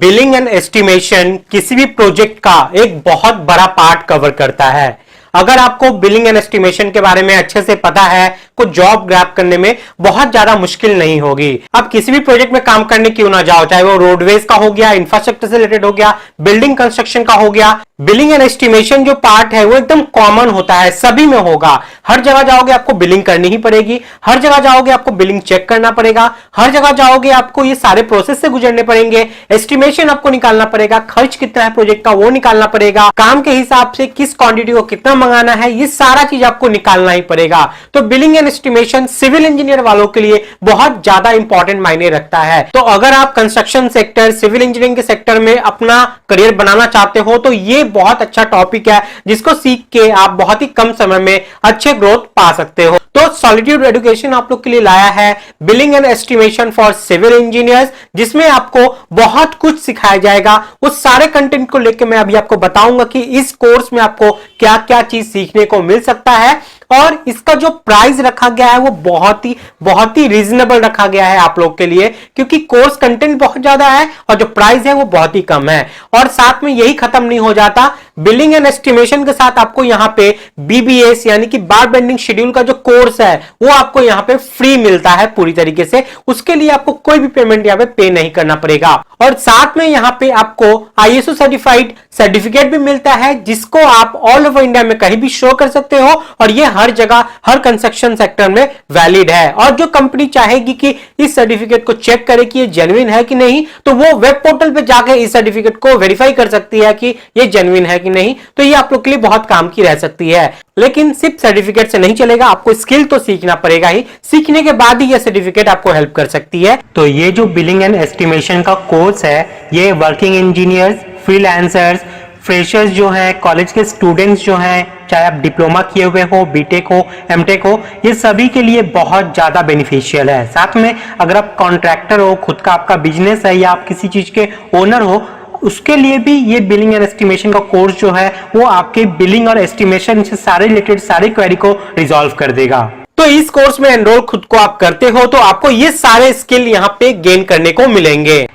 Billing and estimation किसी भी project का एक बहुत बड़ा पार्ट कवर करता है। अगर आपको बिलिंग एंड एस्टिमेशन के बारे में अच्छे से पता है तो जॉब ग्रैब करने में बहुत ज्यादा मुश्किल नहीं होगी। अब किसी भी प्रोजेक्ट में काम करने क्यों ना जाओ, चाहे वो रोडवेज का हो गया, इंफ्रास्ट्रक्चर से रिलेटेड हो गया, बिल्डिंग कंस्ट्रक्शन का हो गया, बिलिंग एंड एस्टिमेशन जो पार्ट है वो एकदम कॉमन होता है, सभी में होगा। हर जगह जाओगे आपको बिलिंग करनी ही पड़ेगी, हर जगह जाओगे आपको बिलिंग चेक करना पड़ेगा, हर जगह जाओगे आपको ये सारे प्रोसेस से गुजरने पड़ेंगे, एस्टिमेशन आपको निकालना पड़ेगा, खर्च कितना है प्रोजेक्ट का वो निकालना पड़ेगा, काम के हिसाब से किस क्वांटिटी को कितना मंगाना है ये सारा चीज आपको निकालना ही पड़ेगा। तो billing and estimation civil engineer वालों के लिए बहुत ज्यादा इंपॉर्टेंट मायने रखता है। तो अगर आप कंस्ट्रक्शन सेक्टर, सिविल इंजीनियरिंग के सेक्टर में अपना करियर बनाना चाहते हो तो ये बहुत अच्छा टॉपिक है जिसको सीख के आप बहुत ही कम समय में अच्छे ग्रोथ पा सकते हो। तो सॉलिट्यूड एजुकेशन आप लोग के लिए लाया है billing and estimation for civil engineers, जिसमें आपको बहुत कुछ सिखाया जाएगा। उस सारे कंटेंट को लेकर मैं अभी आपको बताऊंगा कि इस कोर्स में आपको क्या क्या चीज सीखने को मिल सकता है, और इसका जो प्राइस रखा गया है वो बहुत ही रीजनेबल रखा गया है आप लोग के लिए, क्योंकि कोर्स कंटेंट बहुत ज्यादा है और जो प्राइस है वो बहुत ही कम है। और साथ में यही खत्म नहीं हो जाता, बिलिंग एंड एस्टिमेशन के साथ आपको यहां पे बीबीएस यानी कि बार बेंडिंग शेड्यूल का जो कोर्स है वो आपको यहां पे फ्री मिलता है पूरी तरीके से। उसके लिए आपको कोई भी पेमेंट यहां पे नहीं करना पड़ेगा। और साथ में यहां पे आपको आईएसओ सर्टिफाइड सर्टिफिकेट भी मिलता है जिसको आप ऑल ओवर इंडिया में कहीं भी शो कर सकते हो, और ये हर जगह हर कंस्ट्रक्शन सेक्टर में वैलिड है। और जो कंपनी चाहेगी कि इस सर्टिफिकेट को चेक करे कि ये जेन्युइन है कि नहीं, तो वो वेब पोर्टल पे जाकर इस सर्टिफिकेट को वेरीफाई कर सकती है कि ये जेन्युइन है कि नहीं। तो ये आप लोग के लिए बहुत काम की रह सकती है। लेकिन सिर्फ सर्टिफिकेट से नहीं चलेगा, आपको स्किल तो सीखना पड़ेगा ही, सीखने के बाद ही ये सर्टिफिकेट आपको हेल्प कर सकती है। तो ये जो बिलिंग एंड एस्टिमेशन का कोर्स है ये वर्किंग इंजीनियर्स, फ्रीलांसर्स, फ्रेशर्स जो हैं, कॉलेज के स्टूडेंट्स जो हैं, चाहे आप डिप्लोमा किए हुए हो, बीटेक हो, एमटेक हो, ये सभी के लिए बहुत ज्यादा बेनिफिशियल है। साथ में अगर आप कॉन्ट्रैक्टर हो, खुद का आपका बिजनेस है या आप किसी चीज के ओनर हो, उसके लिए भी ये बिलिंग एंड एस्टिमेशन का कोर्स जो है वो आपके बिलिंग और एस्टिमेशन से सारे रिलेटेड सारे क्वेरी को रिजॉल्व कर देगा। तो इस कोर्स में एनरोल खुद को आप करते हो तो आपको ये सारे स्किल यहाँ पे गेन करने को मिलेंगे।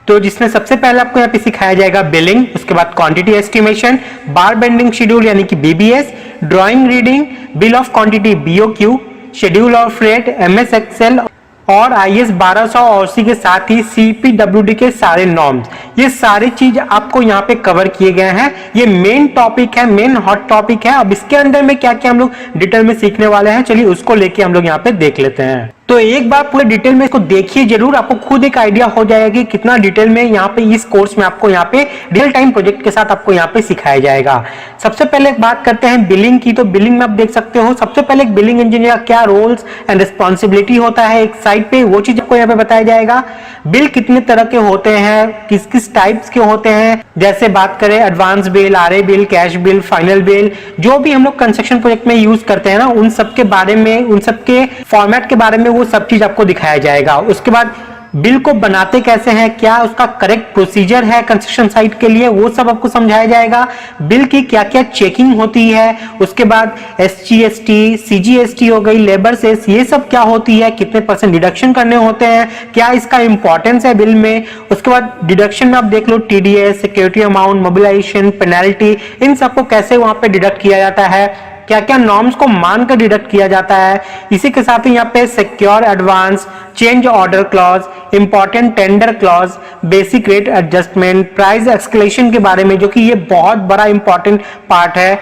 तो जिसमें सबसे पहले आपको यहाँ पे सिखाया जाएगा बिलिंग, उसके बाद quantity estimation, bar bending schedule यानी कि BBS, drawing reading, bill of quantity BOQ, schedule of rate, MS Excel और आईएस 1200 और उसी के साथ ही सीपीडब्ल्यूडी के सारे नॉर्म्स, ये सारी चीज आपको यहाँ पे कवर किए गए हैं। ये मेन टॉपिक है, मेन हॉट टॉपिक है। अब इसके अंदर में क्या क्या हम लोग डिटेल में सीखने वाले हैं, चलिए उसको लेके हम लोग यहाँ पे देख लेते हैं। तो एक बार पूरे डिटेल में इसको देखिए जरूर, आपको खुद एक आइडिया हो जाएगा कि कितना डिटेल में यहाँ पे इस कोर्स में आपको यहाँ पे रियल टाइम प्रोजेक्ट के साथ आपको यहाँ पे सिखाया जाएगा। सबसे पहले बात करते हैं बिलिंग की। तो बिलिंग में आप देख सकते हो सबसे पहले एक बिलिंग इंजीनियर का क्या रोल्स एंड रिस्पॉन्सिबिलिटी होता है एक साइड पे, वो चीज आपको यहाँ पे बताया जाएगा। बिल कितने तरह के होते हैं, किस किस टाइप्स के होते हैं, जैसे बात करें advance bill, RA bill, cash bill, final bill, जो भी हम लोग कंस्ट्रक्शन प्रोजेक्ट में यूज करते हैं ना, उन सब के बारे में, उन सब के फॉर्मेट के बारे में वो सब चीज आपको दिखाया जाएगा। उसके बाद बिल को बनाते कैसे हैं, क्या उसका करेक्ट प्रोसीजर है कंस्ट्रक्शन साइट के लिए, वो सब आपको समझाया जाएगा। बिल की क्या क्या चेकिंग होती है, उसके बाद एसजीएसटी, सीजीएसटी हो गई, लेबर सेस, ये सब क्या होती है, कितने % डिडक्शन करने होते हैं, क्या इसका इंपॉर्टेंस है बिल में। उसके बाद डिडक्शन में आप देख लो TDS, security amount, mobilisation, penalty, इन सबको कैसे वहां पे डिडक्ट किया जाता है, क्या क्या नॉर्म्स को मानकर डिडक्ट किया जाता है। इसी के साथ ही यहाँ पे secure advance, change order clause, important tender clause, basic rate adjustment, price escalation के बारे में, जो कि ये बहुत बड़ा इंपॉर्टेंट पार्ट है।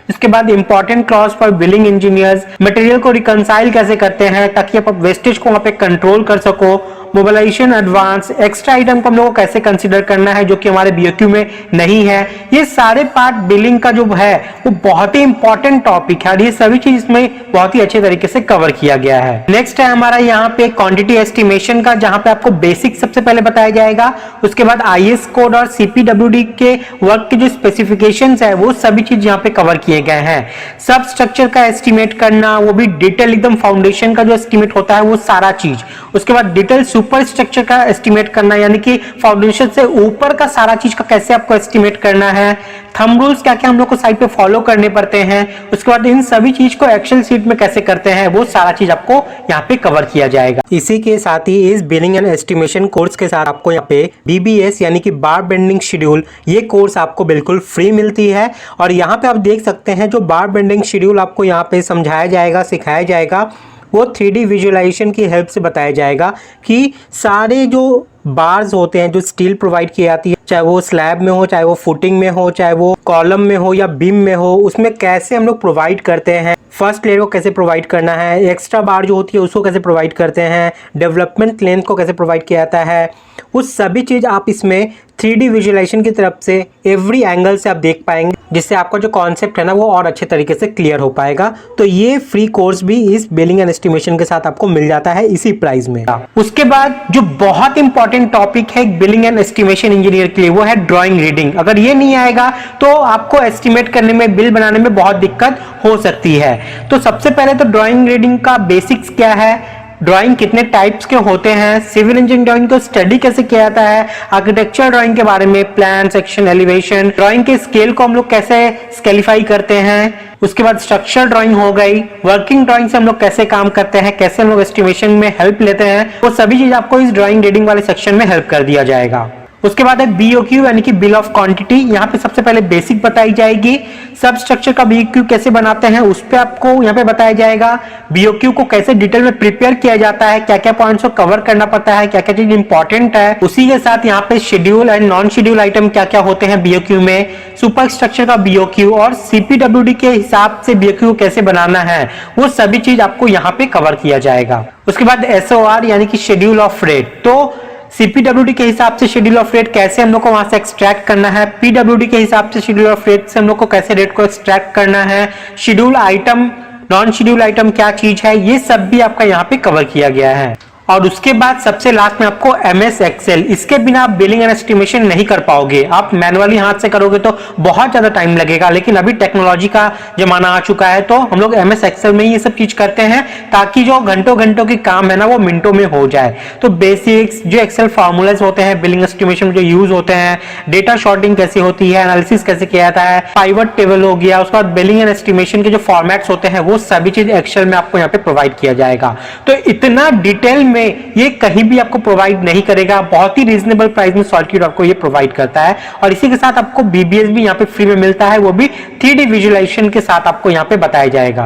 इसके बाद important clause for billing engineers, material को रिकंसाइल कैसे करते हैं ताकि आप वेस्टेज को वहां पे कंट्रोल कर सको, मोबिलाइजेशन एडवांस, एक्स्ट्रा आइटम को हम लोगों को कैसे कंसीडर करना है जो कि हमारे बीओक्यू में नहीं है। ये सारे पार्ट बिलिंग का जो है वो बहुत ही इंपॉर्टेंट टॉपिक है और ये सभी चीज इसमें बहुत ही अच्छे तरीके से कवर किया गया है। नेक्स्ट है हमारा यहाँ पे क्वांटिटी एस्टिमेशन का, जहां पे आपको बेसिक सबसे पहले बताया जाएगा। उसके बाद आईएस कोड और सीपीडब्ल्यूडी के वर्क के जो स्पेसिफिकेशंस है वो सभी चीज यहाँ पे कवर किए गए हैं। सब स्ट्रक्चर का एस्टिमेट करना, वो भी डिटेल एकदम फाउंडेशन का जो एस्टिमेट होता है वो सारा चीज। उसके बाद डिटेल सुपर स्ट्रक्चर का एस्टिमेट करना, यानी कि फाउंडेशन से ऊपर का सारा चीज का कैसे आपको एस्टिमेट करना है, थंब रूल्स क्या क्या हम लोग को साइट पे फॉलो करने पड़ते हैं, उसके बाद इन सभी चीज को एक्सेल सीट में कैसे करते हैं, वो सारा चीज आपको यहाँ पे कवर किया जाएगा। इसी के साथ ही इस बिलिंग एंड एस्टिमेशन कोर्स के साथ आपको यहाँ पे BBS यानी कि बार बेंडिंग शेड्यूल, ये कोर्स आपको बिल्कुल फ्री मिलती है। और यहाँ पे आप देख सकते हैं जो बार बेंडिंग शेड्यूल आपको यहाँ पे समझाया जाएगा, सिखाया जाएगा, वो 3D विजुअलाइजेशन की हेल्प से बताया जाएगा कि सारे जो बार्स होते हैं जो स्टील प्रोवाइड की जाती है, चाहे वो स्लैब में हो, चाहे वो फुटिंग में हो, चाहे वो कॉलम में हो या बीम में हो, उसमें कैसे हम लोग प्रोवाइड करते हैं, फर्स्ट लेयर को कैसे प्रोवाइड करना है, एक्स्ट्रा बार जो होती है उसको कैसे प्रोवाइड करते हैं, डेवलपमेंट लेंथ को कैसे प्रोवाइड किया जाता है, वो सभी चीज़ आप इसमें 3D विजुअलाइजेशन की तरफ से एवरी एंगल से आप देख पाएंगे, जिससे आपका जो कॉन्सेप्ट है ना वो और अच्छे तरीके से क्लियर हो पाएगा। तो ये फ्री कोर्स भी इस बिलिंग एंड एस्टिमेशन के साथ आपको मिल जाता है इसी प्राइस में। उसके बाद जो बहुत इंपॉर्टेंट टॉपिक है बिलिंग एंड एस्टिमेशन इंजीनियर के लिए, वो है ड्राइंग रीडिंग। अगर ये नहीं आएगा तो आपको एस्टिमेट करने में, बिल बनाने में बहुत दिक्कत हो सकती है। तो सबसे पहले तो ड्राइंग रीडिंग का बेसिक्स क्या है, ड्राइंग कितने टाइप्स के होते हैं, सिविल इंजीनियरिंग ड्राइंग को स्टडी कैसे किया जाता है, आर्किटेक्चर ड्राइंग के बारे में, प्लान, सेक्शन, एलिवेशन, ड्राइंग के स्केल को हम लोग कैसे स्केलिफाई करते हैं, उसके बाद स्ट्रक्चर ड्राइंग हो गई, वर्किंग ड्राइंग से हम लोग कैसे काम करते हैं, कैसे हम लोग एस्टिमेशन में हेल्प लेते हैं, वो सभी चीज आपको इस ड्राइंग रीडिंग वाले सेक्शन में हेल्प कर दिया जाएगा। उसके बाद है BOQ यानी कि बिल ऑफ क्वांटिटी। यहाँ पे सबसे पहले बेसिक बताई जाएगी, सब स्ट्रक्चर का BOQ कैसे बनाते हैं उस पे आपको यहाँ पे बताया जाएगा, BOQ को कैसे डिटेल में प्रिपेयर किया जाता है, क्या क्या पॉइंट्स को कवर करना पड़ता है, क्या क्या चीज इंपॉर्टेंट है। उसी के साथ यहाँ पे schedule and non schedule item क्या क्या होते हैं BOQ में, सुपर स्ट्रक्चर का BOQ और CPWD के हिसाब से BOQ कैसे बनाना है, वो सभी चीज आपको यहाँ पे कवर किया जाएगा। उसके बाद SOR यानी कि शेड्यूल ऑफ रेट, तो CPWD के हिसाब से शेड्यूल ऑफ रेट कैसे हम लोग को वहां से एक्सट्रैक्ट करना है, PWD के हिसाब से शेड्यूल ऑफ रेट से हम लोग को कैसे रेट को एक्सट्रैक्ट करना है, schedule item, non schedule item क्या चीज है, ये सब भी आपका यहाँ पे कवर किया गया है। और उसके बाद सबसे लास्ट में आपको MS एक्सेल, इसके बिना आप बिलिंग एंड एस्टिमेशन नहीं कर पाओगे। आप मैनुअली हाथ से करोगे तो बहुत ज्यादा टाइम लगेगा, लेकिन अभी टेक्नोलॉजी का जमाना आ चुका है तो हम लोग MS एक्सेल में ही ये सब चीज करते हैं, ताकि जो घंटों घंटों की काम है ना वो मिनटों में हो जाए। तो बेसिक्स जो एक्सेल फॉर्मूलाज होते हैं बिलिंग एस्टिमेशन में जो यूज होते हैं, डेटा शॉर्टिंग कैसे होती है, एनालिसिस कैसे किया जाता है, पाइवट टेबल हो गया, उसके बाद बिलिंग एंड एस्टिमेशन के जो फॉर्मेट्स होते हैं वो सभी चीज एक्सेल में आपको यहाँ पे प्रोवाइड किया जाएगा। तो इतना डिटेल में ये कहीं भी आपको प्रोवाइड नहीं करेगा, बहुत ही रीजनेबल प्राइस में सॉलिट्यूड आपको ये प्रोवाइड करता है। और इसी के साथ आपको BBS भी यहाँ पे फ्री में मिलता है, वो भी 3D विजुअलाइजेशन के साथ आपको यहाँ पे बताया जाएगा।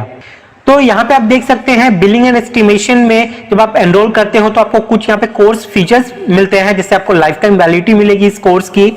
तो यहाँ पे आप देख सकते हैं बिलिंग एंड एस्टिमेशन में जब आप एनरोल करते हो तो आपको कुछ यहाँ पे कोर्स फीचर्स मिलते हैं, जिससे आपको लाइफ टाइम वैलिडिटी मिलेगी इस कोर्स की,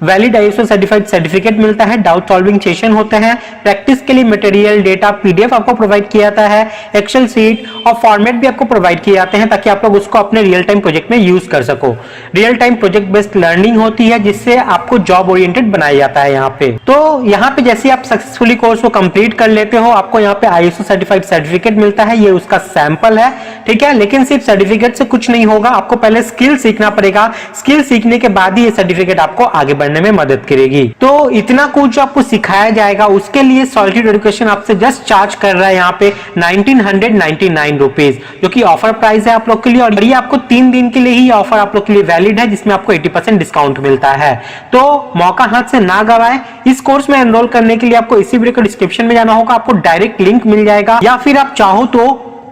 वैलिड ISO सर्टिफाइड सर्टिफिकेट मिलता है, डाउट सॉल्विंग सेशन होते हैं, प्रैक्टिस के लिए मटेरियल, डेटा, PDF आपको प्रोवाइड किया जाता है, एक्सेल सीट और फॉर्मेट भी आपको प्रोवाइड किए जाते हैं, ताकि आप लोग उसको अपने रियल टाइम प्रोजेक्ट में यूज कर सको। Real time project based learning होती है, जिससे आपको जॉब ओरिएंटेड बनाया जाता है यहाँ पे। तो यहाँ पे जैसे आप सक्सेसफुली कोर्स को कंप्लीट कर लेते हो, आपको यहाँ पे ISO सर्टिफाइड सर्टिफिकेट मिलता है, ये उसका सैंपल है, ठीक है। लेकिन सिर्फ सर्टिफिकेट से कुछ नहीं होगा, आपको पहले स्किल सीखना पड़ेगा, स्किल सीखने के बाद ही ये सर्टिफिकेट आपको आगे बढ़ने में मदद करेगी। तो इतना कुछ जो आपको सिखाया जाएगा, उसके लिए सॉलिट्यूड एजुकेशन आपसे जस्ट चार्ज कर रहा है यहाँ पे 1999 रुपीज, जो कि ऑफर प्राइस है आप लोग के लिए। और ये आपको 3 दिन के लिए ही ऑफर आप लोग के लिए वैलिड है, जिसमें आपको 80% डिस्काउंट मिलता है। तो मौका हाथ से ना गवाए। इस कोर्स में एनरोल करने के लिए आपको इसी वीडियो के डिस्क्रिप्शन में जाना होगा, आपको डायरेक्ट लिंक मिल जाएगा, या फिर आप चाहो तो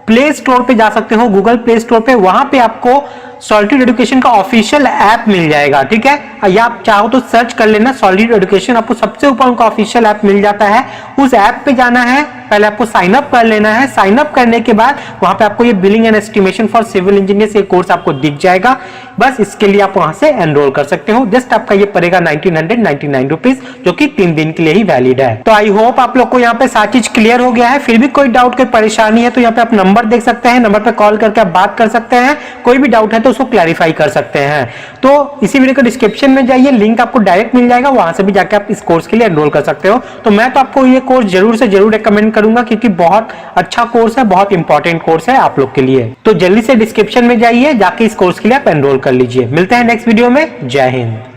प्ले स्टोर पे जा सकते हो, गूगल प्ले स्टोर पे, वहां पे आपको सॉलिट्यूड एजुकेशन का ऑफिशियल ऐप मिल जाएगा, ठीक है। या आप चाहो तो सर्च कर लेना सॉलिट्यूड एजुकेशन, आपको सबसे ऊपर उनका ऑफिशियल ऐप मिल जाता है। उस ऐप पे जाना है, पहले आपको साइन अप कर लेना है। साइन अप करने के बाद वहां पे आपको ये billing and estimation for civil engineers ये कोर्स आपको दिख जाएगा। बस इसके लिए आप वहां से एनरोल कर सकते हो। जस्ट आपका ये पड़ेगा 1999 रुपीज, जो कि 3 दिन के लिए ही वैलिड है। तो आई होप आप लोग को यहाँ पे सारी चीज क्लियर हो गया है। फिर भी कोई डाउट, कोई परेशानी है तो यहाँ पे आप नंबर देख सकते हैं, नंबर पे कॉल करके आप बात कर सकते हैं। कोई भी डाउट है तो उसको क्लैरिफाई कर सकते हैं। तो इसी वीडियो के डिस्क्रिप्शन में जाइए, लिंक आपको डायरेक्ट मिल जाएगा, वहां से भी जाके आप इस कोर्स के लिए एनरोल कर सकते हो। तो मैं तो आपको ये कोर्स जरूर से जरूर रिकमेंड करूंगा, क्योंकि बहुत अच्छा कोर्स है, बहुत इंपॉर्टेंट कोर्स है आप लोग के लिए। तो जल्दी से डिस्क्रिप्शन में जाइए, जाके इस कोर्स के लिए आप एनरोल कर लीजिए। मिलते हैं नेक्स्ट वीडियो में। जय हिंद।